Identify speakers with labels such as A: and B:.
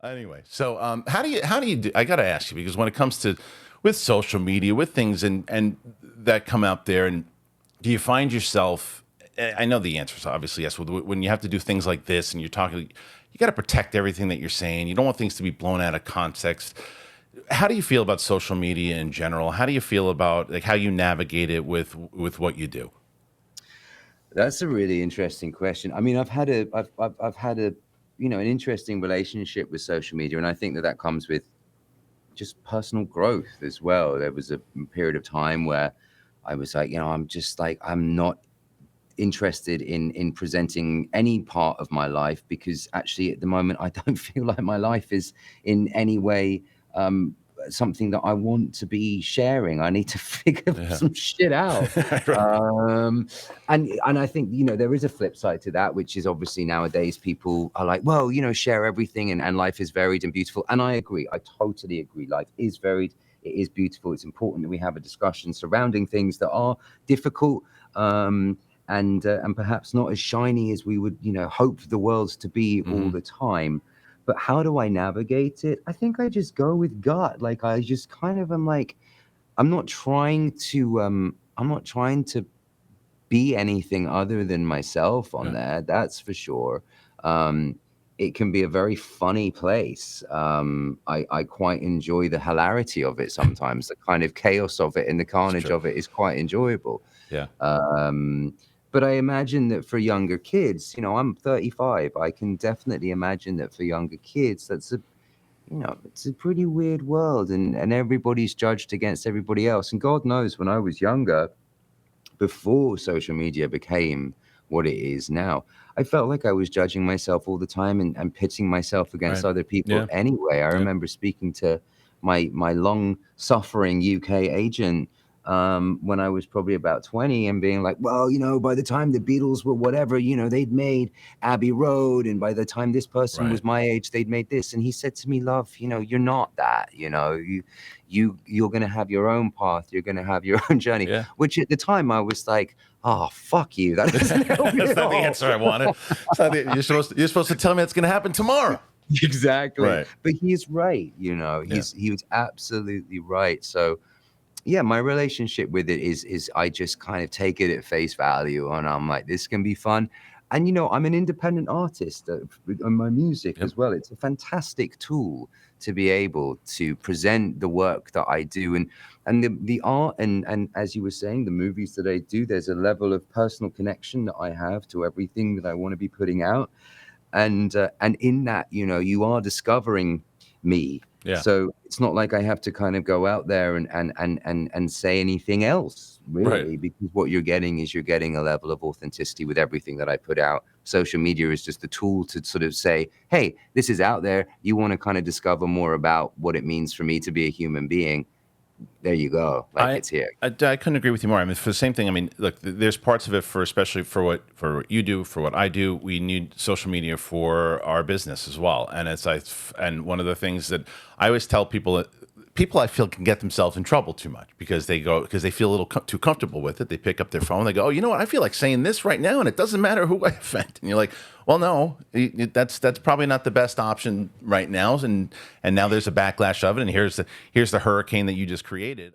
A: Anyway, so how do you do? I got to ask you because when it comes to with social media, with things and that come out there, and do you find yourself? I know the answer is obviously yes. When you have to do things like this, and you're talking, you got to protect everything that you're saying. You don't want things to be blown out of context. How do you feel about social media in general? How do you feel about like how you navigate it with what you do?
B: That's a really interesting question. I mean, I've had a, an interesting relationship with social media, and I think that that comes with just personal growth as well. There was a period of time where I was like, I'm just like, I'm not interested in presenting any part of my life because actually at the moment I don't feel like my life is in any way um, something that I want to be sharing. I need to figure
A: Yeah.
B: some shit out.
A: Right.
B: Um, and I think there is a flip side to that, which is obviously nowadays people are like, well, share everything and life is varied and beautiful. And I agree. I totally agree. Life is varied. It is beautiful. It's important that we have a discussion surrounding things that are difficult. And perhaps not as shiny as we would, hope the world's to be all
A: Hmm.
B: the time. But how do I navigate it? I think I just go with gut. Like I just kind of am like, I'm not trying to be anything other than myself on
A: Yeah.
B: there. That's for sure. Um, it can be a very funny place. I quite enjoy the hilarity of it sometimes. The kind of chaos of it and the
A: It's
B: carnage
A: true.
B: of it is quite enjoyable.
A: Yeah.
B: Um, but I imagine that for younger kids, I'm 35. I can definitely imagine that for younger kids, it's a pretty weird world, and everybody's judged against everybody else. And God knows, when I was younger, before social media became what it is now, I felt like I was judging myself all the time and pitting myself against
A: Right.
B: other people
A: Yeah.
B: anyway. I
A: Yeah.
B: remember speaking to my long suffering UK agent when I was probably about 20 and being like, well, by the time the Beatles were whatever, they'd made Abbey Road. And by the time this person
A: Right.
B: was my age, they'd made this. And he said to me, love, you're not that, you're going to have your own path. You're going to have your own journey,
A: Yeah.
B: which at the time I was like, oh, fuck you. That doesn't help me
A: That's
B: at
A: not the
B: all.
A: answer I wanted. You're supposed to tell me it's going to happen tomorrow.
B: Exactly.
A: Right.
B: But he's right.
A: Yeah.
B: He was absolutely right. So yeah, my relationship with it is I just kind of take it at face value, and I'm like, this can be fun. And I'm an independent artist on my music
A: Yep.
B: as well. It's a fantastic tool to be able to present the work that I do, and the art, and as you were saying, the movies that I do. There's a level of personal connection that I have to everything that I want to be putting out, and in that, you are discovering me.
A: Yeah.
B: So it's not like I have to kind of go out there and say anything else
A: Right.
B: really, because what you're getting a level of authenticity with everything that I put out. Social media is just a tool to sort of say, hey, this is out there. You want to kind of discover more about what it means for me to be a human being. There you go. Like,
A: I,
B: it's here.
A: I couldn't agree with you more. I mean, for the same thing. I mean, look, there's parts of it for especially for what you do, for what I do. We need social media for our business as well. And and one of the things that I always tell people I feel can get themselves in trouble too much because they feel a little too comfortable with it. They pick up their phone, they go, oh, you know what? I feel like saying this right now, and it doesn't matter who I offend. And you're like, well, no, that's probably not the best option right now. And now there's a backlash of it, and here's the hurricane that you just created.